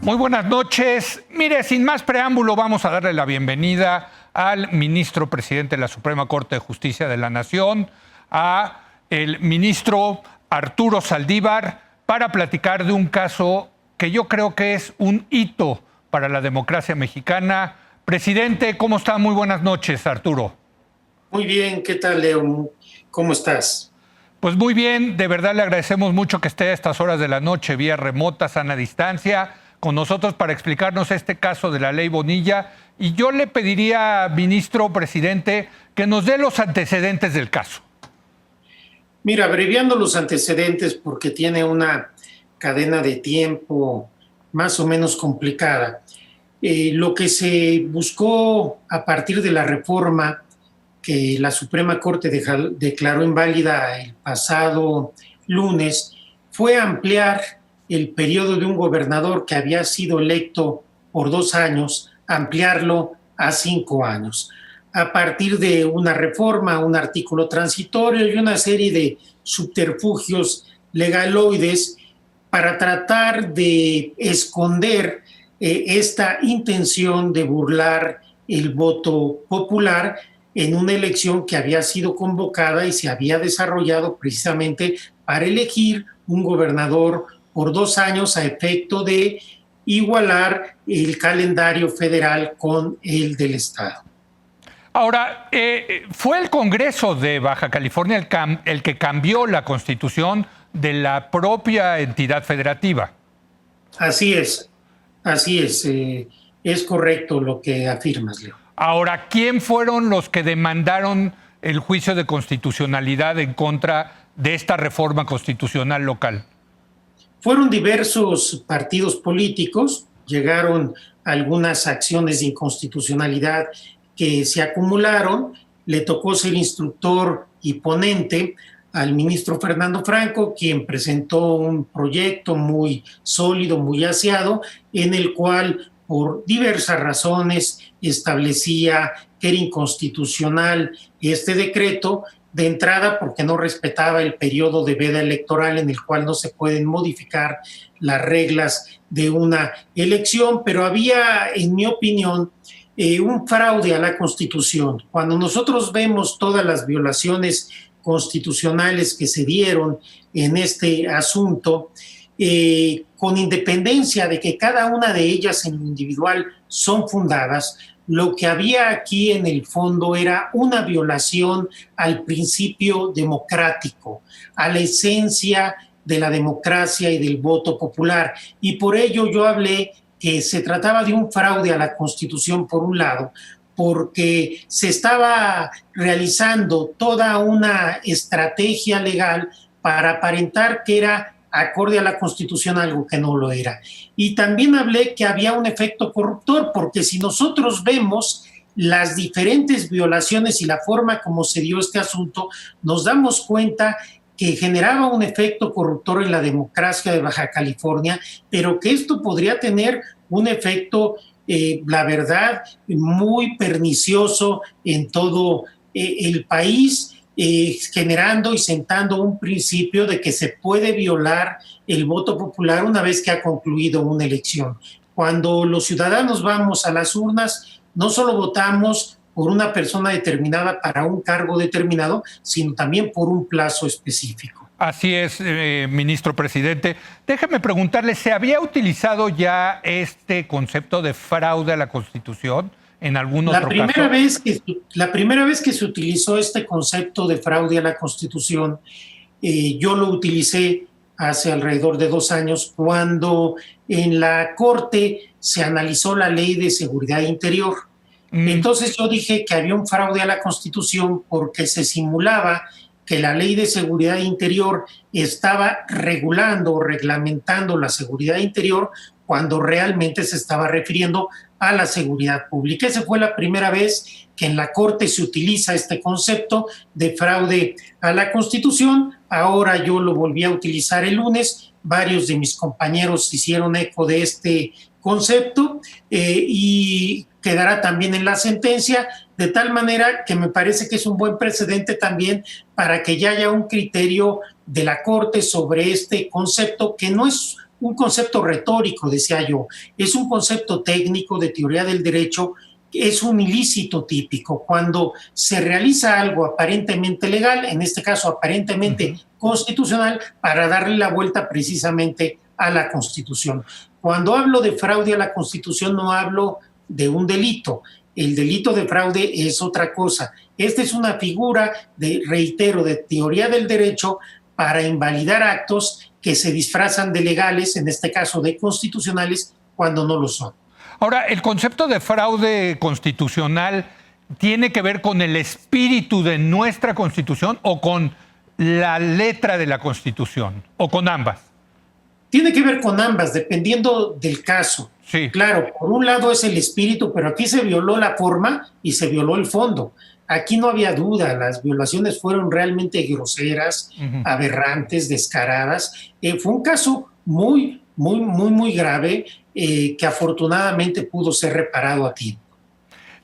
Muy buenas noches. Mire, sin más preámbulo, vamos a darle la bienvenida al ministro presidente de la Suprema Corte de Justicia de la Nación, a el ministro Arturo Saldívar, para platicar de un caso que yo creo que es un hito para la democracia mexicana. Presidente, ¿cómo está? Muy buenas noches, Arturo. Muy bien, ¿qué tal, Leo? ¿Cómo estás? Pues muy bien, de verdad le agradecemos mucho que esté a estas horas de la noche, vía remota, sana distancia, con nosotros para explicarnos este caso de la Ley Bonilla. Y yo le pediría, ministro presidente, que nos dé los antecedentes del caso. Mira, abreviando los antecedentes porque tiene una cadena de tiempo más o menos complicada. Lo que se buscó a partir de la reforma que la Suprema Corte declaró inválida el pasado lunes fue ampliar el periodo de un gobernador que había sido electo por 2 años, ampliarlo a 5 años. A partir de una reforma, un artículo transitorio y una serie de subterfugios legaloides para tratar de esconder esta intención de burlar el voto popular en una elección que había sido convocada y se había desarrollado precisamente para elegir un gobernador por 2 años a efecto de igualar el calendario federal con el del Estado. Ahora, fue el Congreso de Baja California el que cambió la constitución de la propia entidad federativa. Así es, es correcto lo que afirmas, Leo. Ahora, ¿quién fueron los que demandaron el juicio de constitucionalidad en contra de esta reforma constitucional local? Fueron diversos partidos políticos, llegaron algunas acciones de inconstitucionalidad que se acumularon, le tocó ser instructor y ponente al ministro Fernando Franco, quien presentó un proyecto muy sólido, muy aseado, en el cual por diversas razones establecía que era inconstitucional este decreto, de entrada porque no respetaba el periodo de veda electoral en el cual no se pueden modificar las reglas de una elección, pero había, en mi opinión, un fraude a la Constitución. Cuando nosotros vemos todas las violaciones constitucionales que se dieron en este asunto, con independencia de que cada una de ellas en lo individual son fundadas, lo que había aquí en el fondo era una violación al principio democrático, a la esencia de la democracia y del voto popular. Y por ello yo hablé que se trataba de un fraude a la Constitución, por un lado, porque se estaba realizando toda una estrategia legal para aparentar que era acorde a la Constitución, algo que no lo era. Y también hablé que había un efecto corruptor, porque si nosotros vemos las diferentes violaciones y la forma como se dio este asunto, nos damos cuenta que generaba un efecto corruptor en la democracia de Baja California, pero que esto podría tener un efecto, la verdad, muy pernicioso en todo el país, generando y sentando un principio de que se puede violar el voto popular una vez que ha concluido una elección. Cuando los ciudadanos vamos a las urnas, no solo votamos por una persona determinada para un cargo determinado, sino también por un plazo específico. Así es, ministro presidente. Déjeme preguntarle, ¿se había utilizado ya este concepto de fraude a la Constitución en algún otro caso? La primera vez que se utilizó este concepto de fraude a la Constitución, yo lo utilicé hace alrededor de 2 años, cuando en la Corte se analizó la Ley de Seguridad Interior. Entonces yo dije que había un fraude a la Constitución porque se simulaba que la Ley de Seguridad Interior estaba regulando o reglamentando la seguridad interior cuando realmente se estaba refiriendo a la seguridad pública. Esa fue la primera vez que en la Corte se utiliza este concepto de fraude a la Constitución. Ahora yo lo volví a utilizar el lunes. Varios de mis compañeros hicieron eco de este concepto y quedará también en la sentencia, de tal manera que me parece que es un buen precedente también para que ya haya un criterio de la Corte sobre este concepto, que no es un concepto retórico, decía yo, es un concepto técnico de teoría del derecho, es un ilícito típico. Cuando se realiza algo aparentemente legal, en este caso aparentemente constitucional, para darle la vuelta precisamente a la Constitución. Cuando hablo de fraude a la Constitución no hablo de un delito. El delito de fraude es otra cosa. Esta es una figura reitero, de teoría del derecho para invalidar actos que se disfrazan de legales, en este caso de constitucionales, cuando no lo son. Ahora, el concepto de fraude constitucional tiene que ver con el espíritu de nuestra Constitución o con la letra de la Constitución, o con ambas. Tiene que ver con ambas, dependiendo del caso. Sí. Claro, por un lado es el espíritu, pero aquí se violó la forma y se violó el fondo. Aquí no había duda, las violaciones fueron realmente groseras, aberrantes, descaradas. Fue un caso muy grave que afortunadamente pudo ser reparado a tiempo.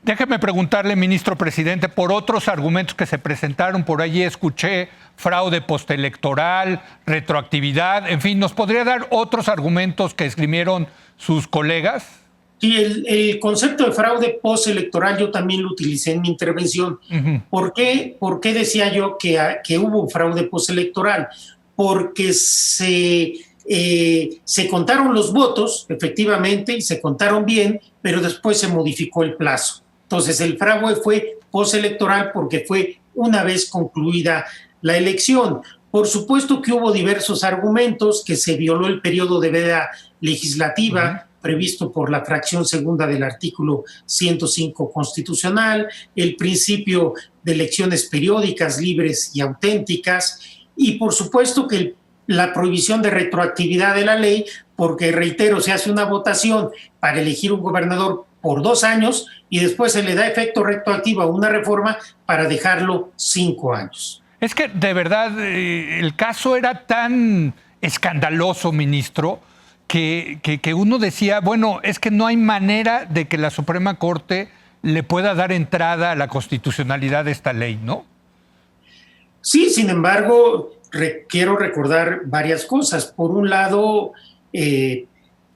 Déjeme preguntarle, ministro presidente, por otros argumentos que se presentaron, por allí escuché fraude postelectoral, retroactividad, en fin, ¿nos podría dar otros argumentos que esgrimieron sus colegas? Sí, el concepto de fraude postelectoral yo también lo utilicé en mi intervención. ¿Por qué decía yo que hubo fraude postelectoral? Porque se contaron los votos, efectivamente, y se contaron bien, pero después se modificó el plazo. Entonces, el fraude fue postelectoral porque fue una vez concluida la elección. Por supuesto que hubo diversos argumentos, que se violó el periodo de veda legislativa previsto por la fracción segunda del artículo 105 constitucional, el principio de elecciones periódicas, libres y auténticas, y por supuesto que la prohibición de retroactividad de la ley, porque, reitero, se hace una votación para elegir un gobernador por 2 años y después se le da efecto retroactivo a una reforma para dejarlo 5 años. Es que, de verdad, el caso era tan escandaloso, ministro, que uno decía, bueno, es que no hay manera de que la Suprema Corte le pueda dar entrada a la constitucionalidad de esta ley, ¿no? Sí, sin embargo, quiero recordar varias cosas. Por un lado, el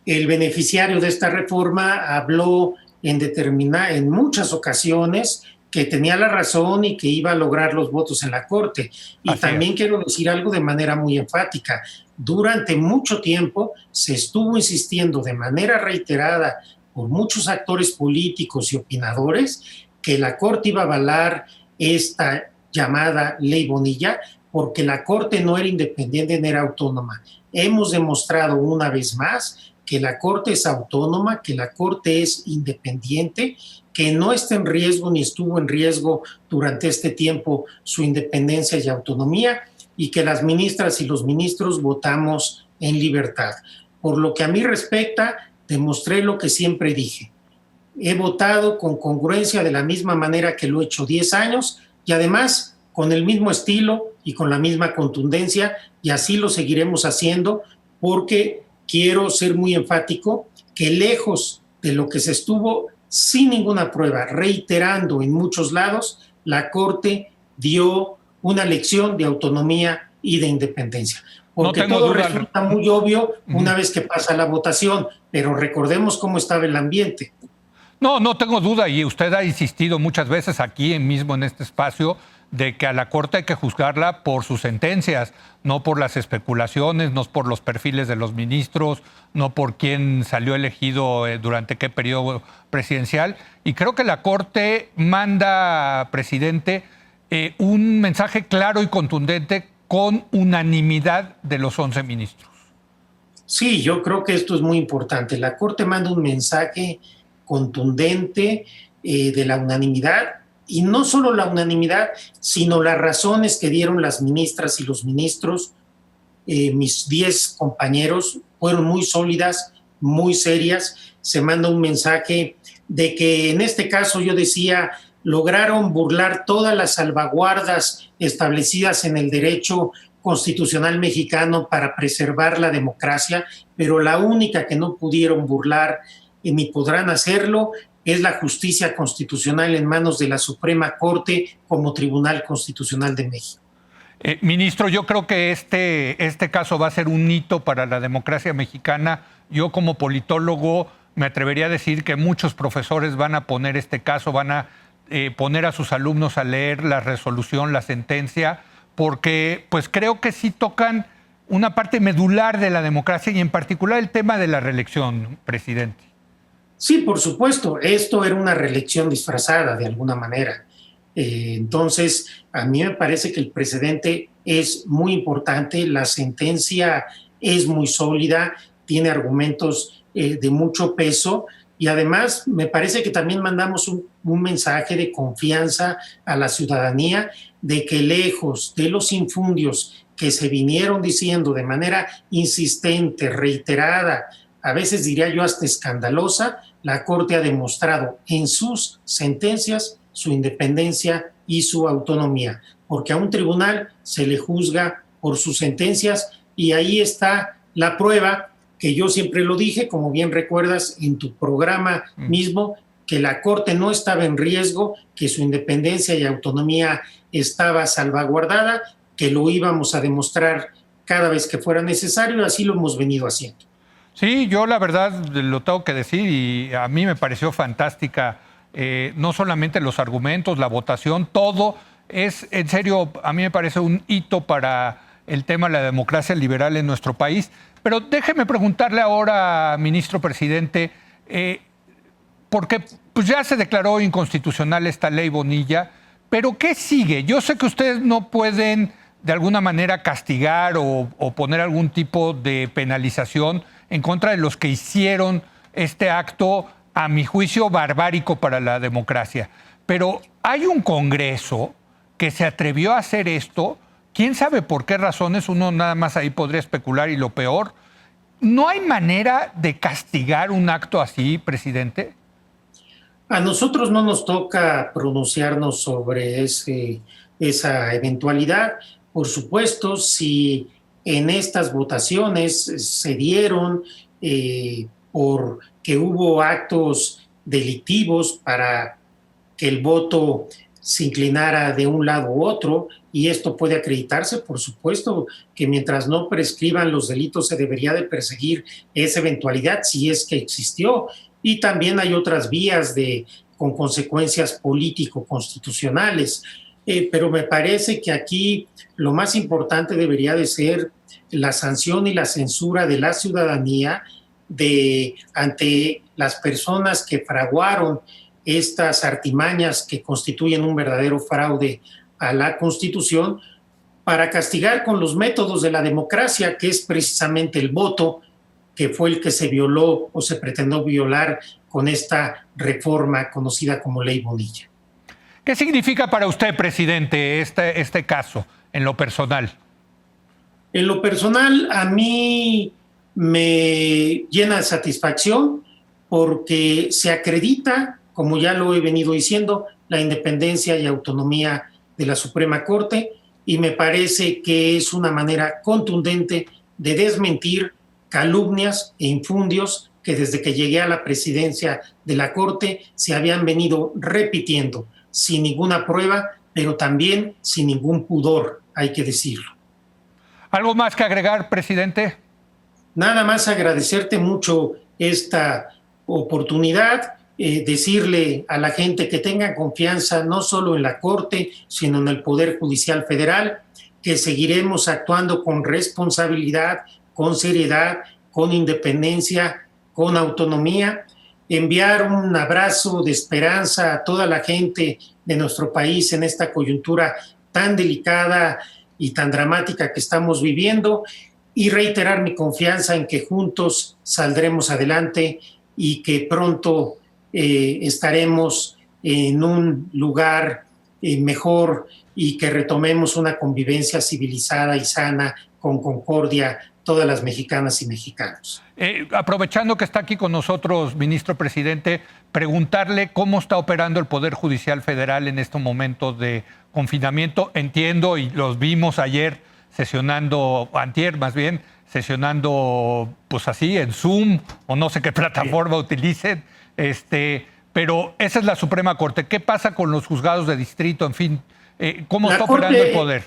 beneficiario de esta reforma habló en muchas ocasiones que tenía la razón y que iba a lograr los votos en la Corte. Y también quiero decir algo de manera muy enfática. Durante mucho tiempo se estuvo insistiendo de manera reiterada por muchos actores políticos y opinadores que la Corte iba a avalar esta llamada Ley Bonilla porque la Corte no era independiente ni era autónoma. Hemos demostrado una vez más que la Corte es autónoma, que la Corte es independiente, que no está en riesgo ni estuvo en riesgo durante este tiempo su independencia y autonomía, y que las ministras y los ministros votamos en libertad. Por lo que a mí respecta, demostré lo que siempre dije. He votado con congruencia de la misma manera que lo he hecho 10 años y además con el mismo estilo y con la misma contundencia, y así lo seguiremos haciendo porque quiero ser muy enfático que lejos de lo que se estuvo sin ninguna prueba reiterando en muchos lados, la Corte dio una lección de autonomía y de independencia. Porque todo resulta muy obvio una vez que pasa la votación, pero recordemos cómo estaba el ambiente. No tengo duda, y usted ha insistido muchas veces aquí mismo en este espacio de que a la Corte hay que juzgarla por sus sentencias, no por las especulaciones, no por los perfiles de los ministros, no por quién salió elegido durante qué periodo presidencial. Y creo que la Corte manda, presidente, un mensaje claro y contundente con unanimidad de los 11 ministros. Sí, yo creo que esto es muy importante. La Corte manda un mensaje contundente de la unanimidad, y no solo la unanimidad, sino las razones que dieron las ministras y los ministros. Mis 10 compañeros fueron muy sólidas, muy serias. Se manda un mensaje de que en este caso yo decía, lograron burlar todas las salvaguardas establecidas en el derecho constitucional mexicano para preservar la democracia, pero la única que no pudieron burlar ni podrán hacerlo es la justicia constitucional en manos de la Suprema Corte como Tribunal Constitucional de México. Ministro, yo creo que este caso va a ser un hito para la democracia mexicana. Yo como politólogo me atrevería a decir que muchos profesores van a poner este caso, van a poner a sus alumnos a leer la resolución, la sentencia, porque pues creo que sí tocan una parte medular de la democracia y en particular el tema de la reelección, presidente. Sí, por supuesto, esto era una reelección disfrazada de alguna manera. Entonces, a mí me parece que el precedente es muy importante, la sentencia es muy sólida, tiene argumentos de mucho peso y además me parece que también mandamos un mensaje de confianza a la ciudadanía de que lejos de los infundios que se vinieron diciendo de manera insistente, reiterada, a veces diría yo hasta escandalosa, la Corte ha demostrado en sus sentencias su independencia y su autonomía, porque a un tribunal se le juzga por sus sentencias y ahí está la prueba que yo siempre lo dije, como bien recuerdas en tu programa mismo, que la Corte no estaba en riesgo, que su independencia y autonomía estaba salvaguardada, que lo íbamos a demostrar cada vez que fuera necesario, así lo hemos venido haciendo. Sí, yo la verdad lo tengo que decir y a mí me pareció fantástica, no solamente los argumentos, la votación, todo es, en serio, a mí me parece un hito para el tema de la democracia liberal en nuestro país. Pero déjeme preguntarle ahora, ministro presidente, porque pues ya se declaró inconstitucional esta ley Bonilla, pero ¿qué sigue? Yo sé que ustedes no pueden de alguna manera castigar o poner algún tipo de penalización en contra de los que hicieron este acto, a mi juicio, barbárico para la democracia. Pero hay un Congreso que se atrevió a hacer esto, quién sabe por qué razones, uno nada más ahí podría especular y lo peor. ¿No hay manera de castigar un acto así, presidente? A nosotros no nos toca pronunciarnos sobre esa eventualidad. Por supuesto, si en estas votaciones se dieron porque hubo actos delictivos para que el voto se inclinara de un lado u otro, y esto puede acreditarse, por supuesto, que mientras no prescriban los delitos se debería de perseguir esa eventualidad si es que existió. Y también hay otras vías con consecuencias político-constitucionales. Pero me parece que aquí lo más importante debería de ser la sanción y la censura de la ciudadanía ante las personas que fraguaron estas artimañas que constituyen un verdadero fraude a la Constitución, para castigar con los métodos de la democracia, que es precisamente el voto, que fue el que se violó o se pretendió violar con esta reforma conocida como Ley Bonilla. ¿Qué significa para usted, presidente, este caso, en lo personal? En lo personal, a mí me llena de satisfacción porque se acredita, como ya lo he venido diciendo, la independencia y autonomía de la Suprema Corte, y me parece que es una manera contundente de desmentir calumnias e infundios que desde que llegué a la presidencia de la Corte se habían venido repitiendo sin ninguna prueba, pero también sin ningún pudor, hay que decirlo. ¿Algo más que agregar, presidente? Nada más agradecerte mucho esta oportunidad, decirle a la gente que tenga confianza no solo en la Corte, sino en el Poder Judicial Federal, que seguiremos actuando con responsabilidad, con seriedad, con independencia, con autonomía. Enviar un abrazo de esperanza a toda la gente de nuestro país en esta coyuntura tan delicada y tan dramática que estamos viviendo, y reiterar mi confianza en que juntos saldremos adelante y que pronto estaremos en un lugar mejor y que retomemos una convivencia civilizada y sana, con concordia, todas las mexicanas y mexicanos. Aprovechando que está aquí con nosotros, ministro presidente, preguntarle cómo está operando el Poder Judicial Federal en estos momentos de confinamiento. Entiendo, y los vimos ayer sesionando, antier más bien, sesionando pues así en Zoom o no sé qué plataforma utilicen, pero esa es la Suprema Corte. ¿Qué pasa con los juzgados de distrito? En fin, ¿cómo está operando el poder?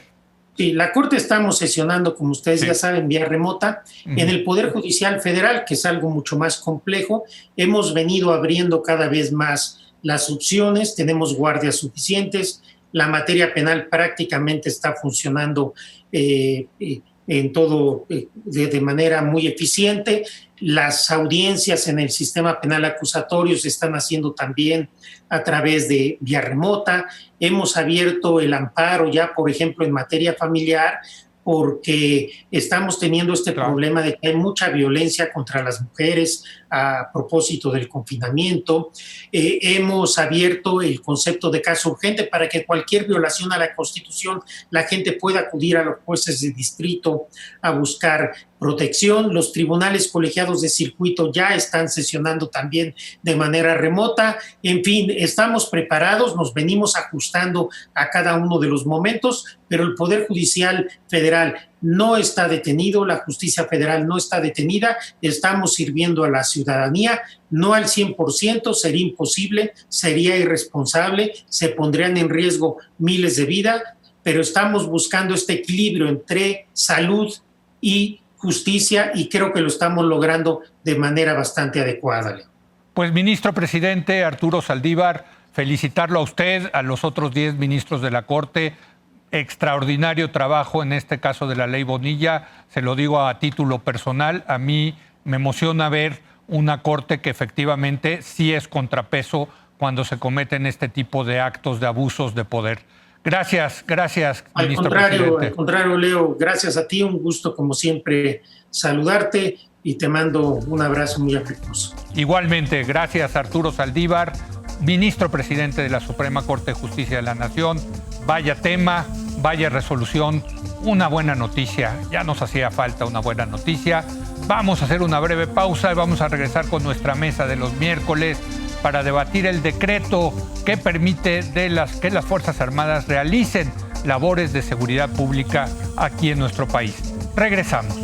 Sí, la Corte estamos sesionando, como ustedes ya saben, vía remota. En el Poder Judicial Federal, que es algo mucho más complejo, hemos venido abriendo cada vez más las opciones, tenemos guardias suficientes, la materia penal prácticamente está funcionando en todo de manera muy eficiente. Las audiencias en el sistema penal acusatorio se están haciendo también a través de vía remota. Hemos abierto el amparo ya, por ejemplo, en materia familiar, porque estamos teniendo este problema de que hay mucha violencia contra las mujeres a propósito del confinamiento. Hemos abierto el concepto de caso urgente para que cualquier violación a la Constitución la gente pueda acudir a los jueces de distrito a buscar protección. Los tribunales colegiados de circuito ya están sesionando también de manera remota. En fin, estamos preparados, nos venimos ajustando a cada uno de los momentos, pero el Poder Judicial Federal no está detenido, la justicia federal no está detenida, estamos sirviendo a la ciudadanía, no al 100%, sería imposible, sería irresponsable, se pondrían en riesgo miles de vidas, pero estamos buscando este equilibrio entre salud y justicia y creo que lo estamos logrando de manera bastante adecuada. Pues, ministro presidente Arturo Saldívar, felicitarlo a usted, a los otros 10 ministros de la Corte. Extraordinario trabajo en este caso de la ley Bonilla, se lo digo a título personal, a mí me emociona ver una Corte que efectivamente sí es contrapeso cuando se cometen este tipo de actos de abusos de poder. Gracias, ministro presidente. Al contrario, Leo, gracias a ti, un gusto como siempre saludarte y te mando un abrazo muy afectuoso. Igualmente, gracias Arturo Saldívar, ministro presidente de la Suprema Corte de Justicia de la Nación. Vaya tema, vaya resolución, una buena noticia. Ya nos hacía falta una buena noticia. Vamos a hacer una breve pausa y vamos a regresar con nuestra mesa de los miércoles para debatir el decreto que permite que las Fuerzas Armadas realicen labores de seguridad pública aquí en nuestro país. Regresamos.